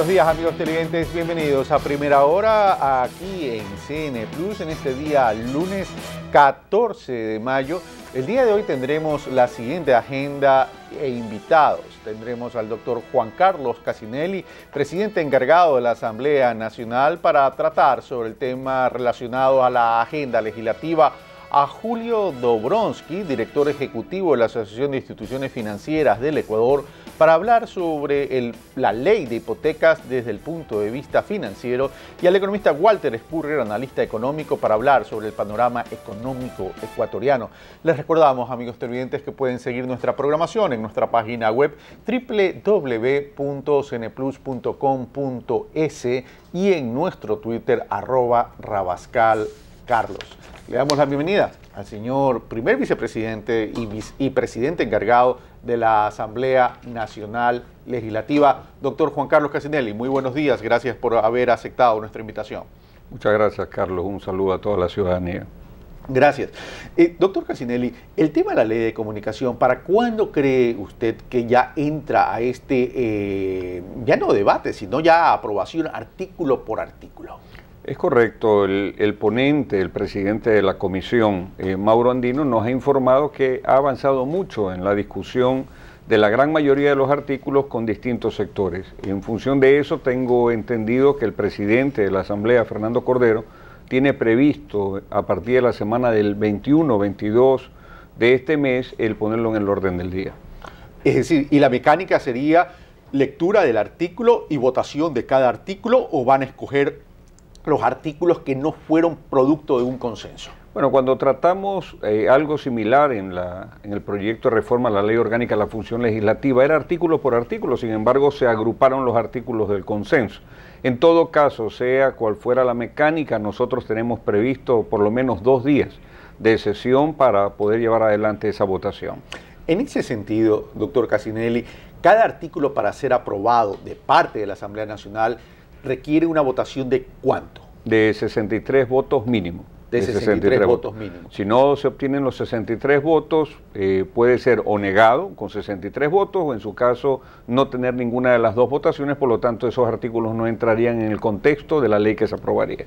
buenos días amigos televidentes, bienvenidos a Primera Hora aquí en CN Plus en este día lunes 14 de mayo. El día de hoy tendremos la siguiente agenda e invitados. Tendremos al doctor Juan Carlos Casinelli, presidente encargado de la Asamblea Nacional, para tratar sobre el tema relacionado a la agenda legislativa. A Julio Dobronsky, director ejecutivo de la Asociación de Instituciones Financieras del Ecuador, para hablar sobre la ley de hipotecas desde el punto de vista financiero, y al economista Walter Spurrier, analista económico, para hablar sobre el panorama económico ecuatoriano. Les recordamos, amigos televidentes, que pueden seguir nuestra programación en nuestra página web www.cnplus.com.es y en nuestro Twitter @rabascalcarlos. Le damos la bienvenida al señor primer vicepresidente y presidente encargado de la Asamblea Nacional Legislativa, doctor Juan Carlos Casinelli. Muy buenos días, gracias por haber aceptado nuestra invitación. Muchas gracias, Carlos. Un saludo a toda la ciudadanía. Gracias. Doctor Casinelli, el tema de la ley de comunicación, ¿para cuándo cree usted que ya entra a ya no debate, sino ya aprobación artículo por artículo? Es correcto, el ponente, el presidente de la comisión, Mauro Andino, nos ha informado que ha avanzado mucho en la discusión de la gran mayoría de los artículos con distintos sectores. Y en función de eso tengo entendido que el presidente de la Asamblea, Fernando Cordero, tiene previsto a partir de la semana del 21-22 de este mes el ponerlo en el orden del día. Es decir, ¿y la mecánica sería lectura del artículo y votación de cada artículo, o van a escoger los artículos que no fueron producto de un consenso? Bueno, cuando tratamos algo similar en el proyecto de reforma a la Ley Orgánica de la Función Legislativa, era artículo por artículo, sin embargo se agruparon los artículos del consenso. En todo caso, sea cual fuera la mecánica, nosotros tenemos previsto por lo menos 2 días de sesión para poder llevar adelante esa votación. En ese sentido, doctor Casinelli, cada artículo para ser aprobado de parte de la Asamblea Nacional requiere una votación ¿de cuánto? De 63 votos mínimo. De 63 votos mínimo. Si no se obtienen los 63 votos, puede ser o negado con 63 votos, o en su caso no tener ninguna de las 2 votaciones, por lo tanto esos artículos no entrarían en el contexto de la ley que se aprobaría.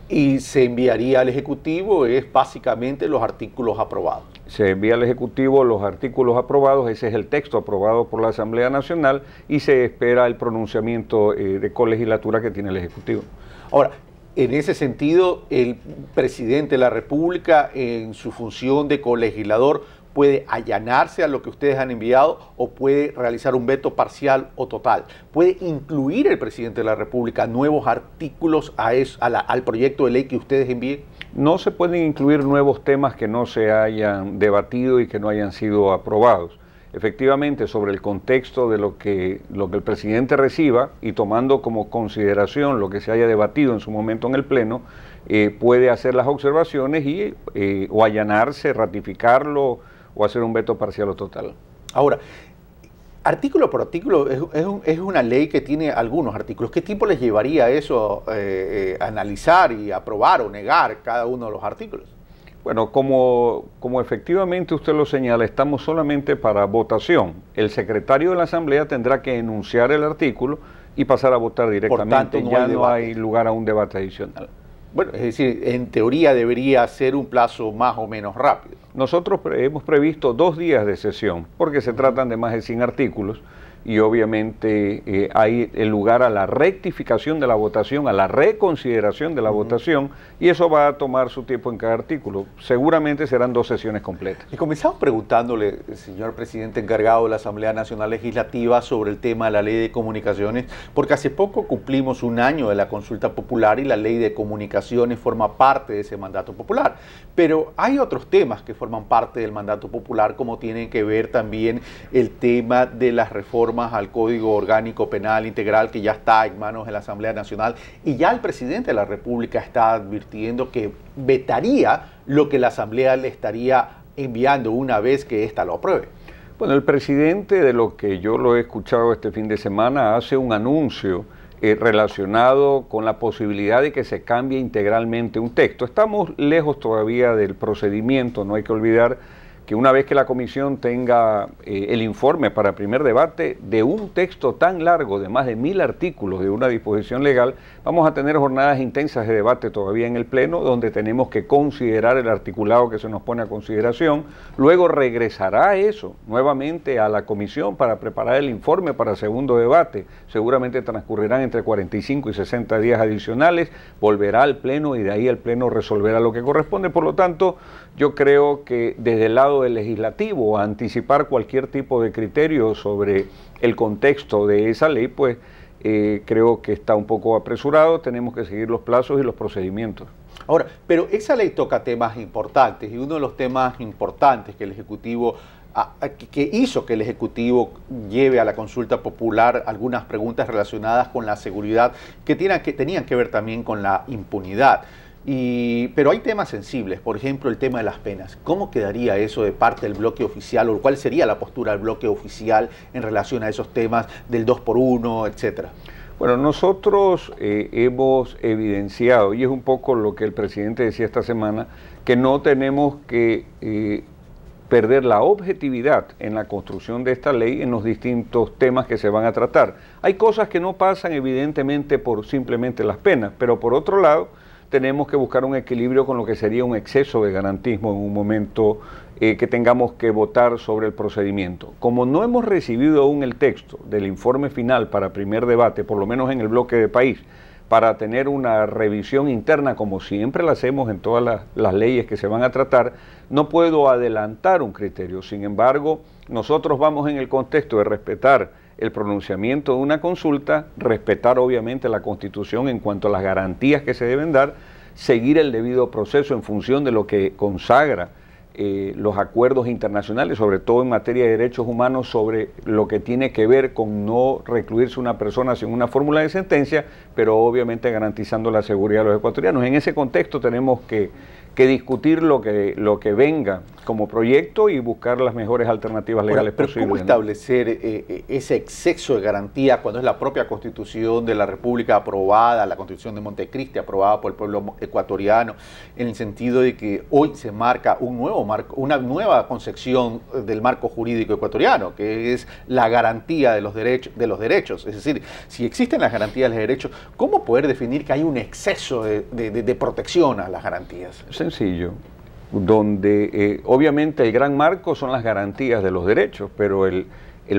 Y se enviaría al Ejecutivo, es básicamente los artículos aprobados. Se envía al Ejecutivo los artículos aprobados, ese es el texto aprobado por la Asamblea Nacional, y se espera el pronunciamiento de colegislatura que tiene el Ejecutivo. Ahora, en ese sentido, el presidente de la República, en su función de colegislador, puede allanarse a lo que ustedes han enviado, o puede realizar un veto parcial o total. ¿Puede incluir el presidente de la República nuevos artículos al proyecto de ley que ustedes envíen? No se pueden incluir nuevos temas que no se hayan debatido y que no hayan sido aprobados. Efectivamente, sobre el contexto de lo que el presidente reciba y tomando como consideración lo que se haya debatido en su momento en el Pleno, puede hacer las observaciones y o allanarse, ratificarlo o hacer un veto parcial o total. Ahora, artículo por artículo es una ley que tiene algunos artículos. ¿Qué tiempo les llevaría eso analizar y aprobar o negar cada uno de los artículos? Bueno, como efectivamente usted lo señala, estamos solamente para votación. El secretario de la Asamblea tendrá que enunciar el artículo y pasar a votar directamente. Por tanto, ya no hay lugar a un debate adicional. Bueno, es decir, en teoría debería ser un plazo más o menos rápido. Nosotros hemos previsto 2 días de sesión, porque se tratan de más de 100 artículos, y obviamente hay el lugar a la rectificación de la votación, a la reconsideración de la votación, y eso va a tomar su tiempo en cada artículo. Seguramente serán 2 sesiones completas. Y comenzamos preguntándole, señor presidente encargado de la Asamblea Nacional Legislativa, sobre el tema de la ley de comunicaciones, porque hace poco cumplimos 1 año de la consulta popular y la ley de comunicaciones forma parte de ese mandato popular. Pero hay otros temas que forman parte del mandato popular, como tienen que ver también el tema de las reformas al Código Orgánico Penal Integral, que ya está en manos de la Asamblea Nacional, y ya el presidente de la República está advirtiendo que vetaría lo que la Asamblea le estaría enviando una vez que ésta lo apruebe. Bueno, el presidente, de lo que yo lo he escuchado este fin de semana, hace un anuncio relacionado con la posibilidad de que se cambie integralmente un texto. Estamos lejos todavía del procedimiento, no hay que olvidar que una vez que la comisión tenga el informe para primer debate de un texto tan largo, de más de 1000 artículos de una disposición legal, vamos a tener jornadas intensas de debate todavía en el Pleno, donde tenemos que considerar el articulado que se nos pone a consideración. Luego regresará eso nuevamente a la comisión para preparar el informe para segundo debate. Seguramente transcurrirán entre 45 y 60 días adicionales, volverá al Pleno y de ahí el Pleno resolverá lo que corresponde. Por lo tanto, yo creo que desde el lado del legislativo, anticipar cualquier tipo de criterio sobre el contexto de esa ley, pues creo que está un poco apresurado. Tenemos que seguir los plazos y los procedimientos. Ahora, pero esa ley toca temas importantes, y uno de los temas importantes que el Ejecutivo que hizo que el Ejecutivo lleve a la consulta popular algunas preguntas relacionadas con la seguridad que tenían que ver también con la impunidad. Pero hay temas sensibles, por ejemplo el tema de las penas. ¿Cómo quedaría eso de parte del bloque oficial, o cuál sería la postura del bloque oficial en relación a esos temas del 2x1, etcétera? Bueno, nosotros hemos evidenciado, y es un poco lo que el presidente decía esta semana, que no tenemos que perder la objetividad en la construcción de esta ley en los distintos temas que se van a tratar. Hay cosas que no pasan evidentemente por simplemente las penas, pero por otro lado tenemos que buscar un equilibrio con lo que sería un exceso de garantismo en un momento que tengamos que votar sobre el procedimiento. Como no hemos recibido aún el texto del informe final para primer debate, por lo menos en el bloque de país, para tener una revisión interna como siempre la hacemos en todas las leyes que se van a tratar, no puedo adelantar un criterio. Sin embargo, nosotros vamos en el contexto de respetar el pronunciamiento de una consulta, respetar obviamente la Constitución en cuanto a las garantías que se deben dar, seguir el debido proceso en función de lo que consagra los acuerdos internacionales, sobre todo en materia de derechos humanos, sobre lo que tiene que ver con no recluirse una persona sin una fórmula de sentencia, pero obviamente garantizando la seguridad de los ecuatorianos. En ese contexto tenemos que discutir lo que venga como proyecto y buscar las mejores alternativas legales posibles. ¿Cómo establecer ese exceso de garantía cuando es la propia Constitución de la República aprobada, la Constitución de Montecristi aprobada por el pueblo ecuatoriano, en el sentido de que hoy se marca un nuevo marco, una nueva concepción del marco jurídico ecuatoriano, que es la garantía de los derechos? Es decir, si existen las garantías de los derechos, ¿cómo poder definir que hay un exceso de protección a las garantías? Sencillo, donde obviamente el gran marco son las garantías de los derechos, pero el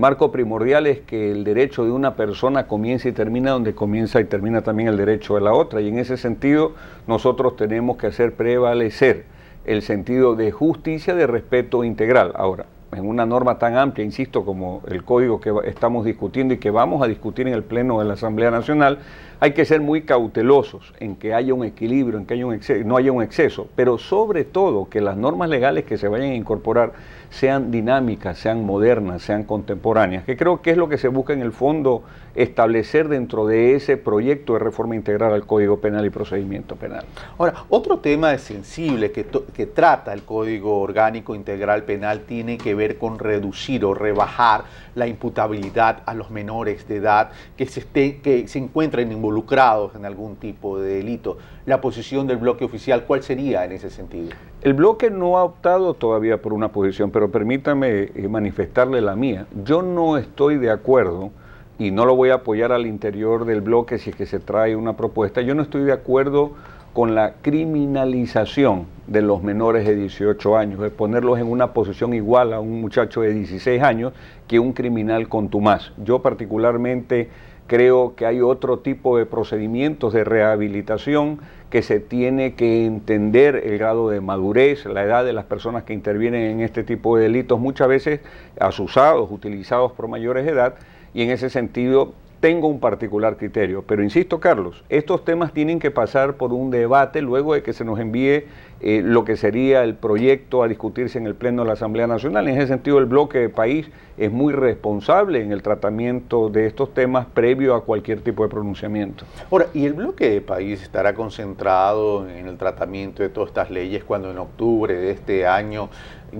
marco primordial es que el derecho de una persona comienza y termina donde comienza y termina también el derecho de la otra, y en ese sentido nosotros tenemos que hacer prevalecer el sentido de justicia, de respeto integral. Ahora, en una norma tan amplia, insisto, como el código que estamos discutiendo y que vamos a discutir en el Pleno de la Asamblea Nacional, hay que ser muy cautelosos en que haya un equilibrio, en que no haya un exceso, pero sobre todo que las normas legales que se vayan a incorporar sean dinámicas, sean modernas, sean contemporáneas, que creo que es lo que se busca en el fondo establecer dentro de ese proyecto de reforma integral al Código Penal y Procedimiento Penal. Ahora, otro tema sensible que trata el Código Orgánico Integral Penal tiene que ver con reducir o rebajar la imputabilidad a los menores de edad que se encuentren involucrados en algún tipo de delito. La posición del bloque oficial, ¿cuál sería en ese sentido? El bloque no ha optado todavía por una posición, pero permítame manifestarle la mía. Yo no estoy de acuerdo, y no lo voy a apoyar al interior del bloque si es que se trae una propuesta, yo no estoy de acuerdo con la criminalización de los menores de 18 años, de ponerlos en una posición igual a un muchacho de 16 años que un criminal contumaz. Yo particularmente creo que hay otro tipo de procedimientos de rehabilitación que se tiene que entender el grado de madurez, la edad de las personas que intervienen en este tipo de delitos, muchas veces asusados, utilizados por mayores de edad, y en ese sentido tengo un particular criterio. Pero insisto, Carlos, estos temas tienen que pasar por un debate luego de que se nos envíe lo que sería el proyecto a discutirse en el Pleno de la Asamblea Nacional. En ese sentido, el bloque de país es muy responsable en el tratamiento de estos temas previo a cualquier tipo de pronunciamiento. Ahora, ¿y el bloque de país estará concentrado en el tratamiento de todas estas leyes cuando en octubre de este año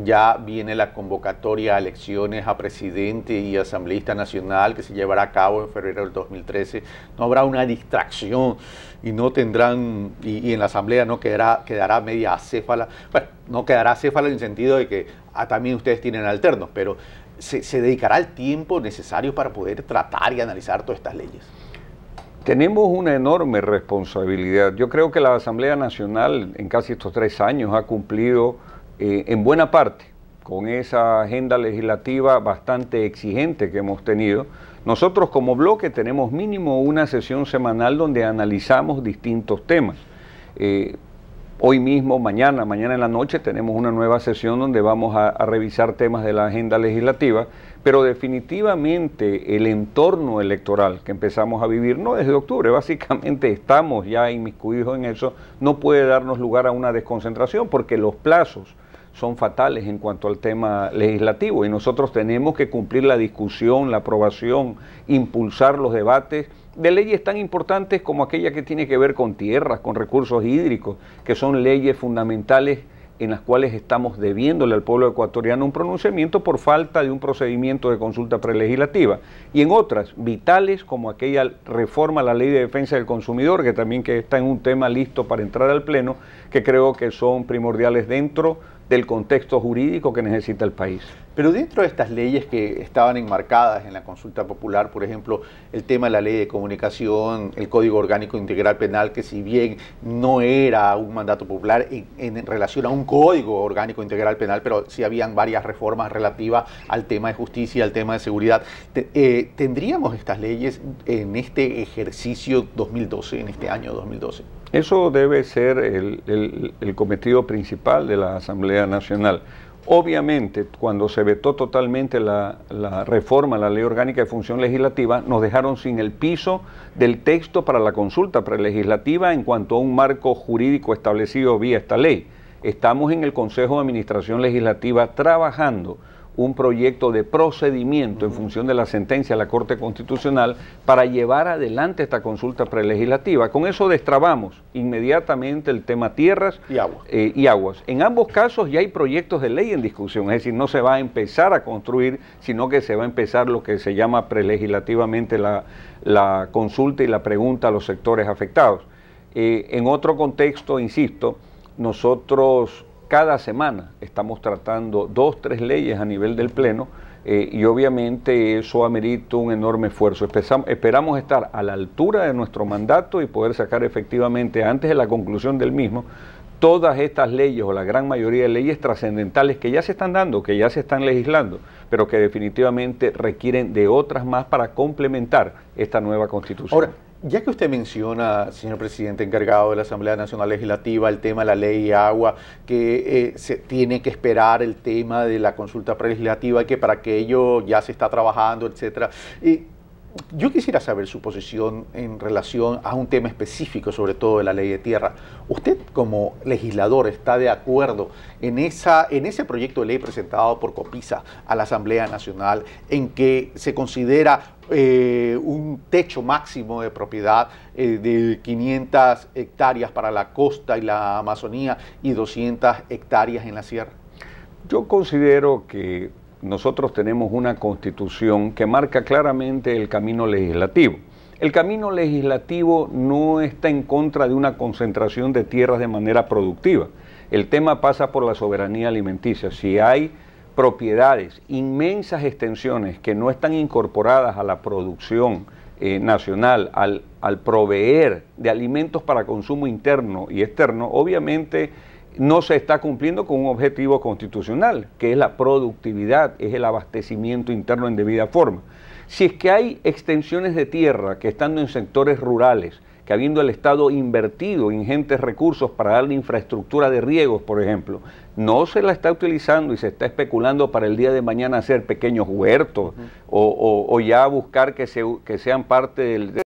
ya viene la convocatoria a elecciones a presidente y asambleísta nacional que se llevará a cabo en febrero del 2013? ¿No habrá una distracción y no tendrán, y en la asamblea no quedará media acéfala? Bueno, no quedará acéfala en el sentido de que también ustedes tienen alternos, pero ¿se dedicará el tiempo necesario para poder tratar y analizar todas estas leyes? Tenemos una enorme responsabilidad. Yo creo que la Asamblea Nacional en casi estos 3 años ha cumplido en buena parte con esa agenda legislativa bastante exigente que hemos tenido. Nosotros como bloque tenemos mínimo una sesión semanal donde analizamos distintos temas. Hoy mismo, mañana en la noche, tenemos una nueva sesión donde vamos a revisar temas de la agenda legislativa, pero definitivamente el entorno electoral que empezamos a vivir, no desde octubre, básicamente estamos ya inmiscuidos en eso, no puede darnos lugar a una desconcentración porque los plazos son fatales en cuanto al tema legislativo y nosotros tenemos que cumplir la discusión, la aprobación, impulsar los debates de leyes tan importantes como aquella que tiene que ver con tierras, con recursos hídricos, que son leyes fundamentales en las cuales estamos debiéndole al pueblo ecuatoriano un pronunciamiento por falta de un procedimiento de consulta prelegislativa, y en otras vitales como aquella reforma a la Ley de Defensa del Consumidor, que también está en un tema listo para entrar al Pleno, que creo que son primordiales dentro del contexto jurídico que necesita el país. Pero dentro de estas leyes que estaban enmarcadas en la consulta popular, por ejemplo, el tema de la ley de comunicación, el Código Orgánico Integral Penal, que si bien no era un mandato popular en relación a un Código Orgánico Integral Penal, pero sí habían varias reformas relativas al tema de justicia, al tema de seguridad. ¿Tendríamos estas leyes en este ejercicio 2012, en este año 2012? Eso debe ser el cometido principal de la Asamblea Nacional. Obviamente, cuando se vetó totalmente la reforma a la Ley Orgánica de Función Legislativa, nos dejaron sin el piso del texto para la consulta prelegislativa en cuanto a un marco jurídico establecido vía esta ley. Estamos en el Consejo de Administración Legislativa trabajando un proyecto de procedimiento en función de la sentencia de la Corte Constitucional para llevar adelante esta consulta prelegislativa. Con eso destrabamos inmediatamente el tema tierras y aguas. En ambos casos ya hay proyectos de ley en discusión, es decir, no se va a empezar a construir, sino que se va a empezar lo que se llama prelegislativamente la consulta y la pregunta a los sectores afectados. En otro contexto, insisto, nosotros cada semana estamos tratando 2, 3 leyes a nivel del Pleno y obviamente eso amerita un enorme esfuerzo. Esperamos estar a la altura de nuestro mandato y poder sacar efectivamente antes de la conclusión del mismo todas estas leyes o la gran mayoría de leyes trascendentales que ya se están dando, que ya se están legislando, pero que definitivamente requieren de otras más para complementar esta nueva Constitución. Ahora, ya que usted menciona, señor presidente encargado de la Asamblea Nacional Legislativa, el tema de la ley de agua, que se tiene que esperar el tema de la consulta prelegislativa, que para aquello ya se está trabajando, etcétera. Yo quisiera saber su posición en relación a un tema específico, sobre todo de la ley de tierra. ¿Usted como legislador está de acuerdo en ese proyecto de ley presentado por COPISA a la Asamblea Nacional, en que se considera un techo máximo de propiedad de 500 hectáreas para la costa y la Amazonía y 200 hectáreas en la sierra? Yo considero que nosotros tenemos una Constitución que marca claramente el camino legislativo. El camino legislativo no está en contra de una concentración de tierras de manera productiva. El tema pasa por la soberanía alimenticia. Si hay propiedades, inmensas extensiones que no están incorporadas a la producción nacional, al proveer de alimentos para consumo interno y externo, obviamente no se está cumpliendo con un objetivo constitucional, que es la productividad, es el abastecimiento interno en debida forma. Si es que hay extensiones de tierra que estando en sectores rurales, que habiendo el Estado invertido ingentes recursos para darle infraestructura de riegos, por ejemplo, no se la está utilizando y se está especulando para el día de mañana hacer pequeños huertos o ya buscar que sean parte del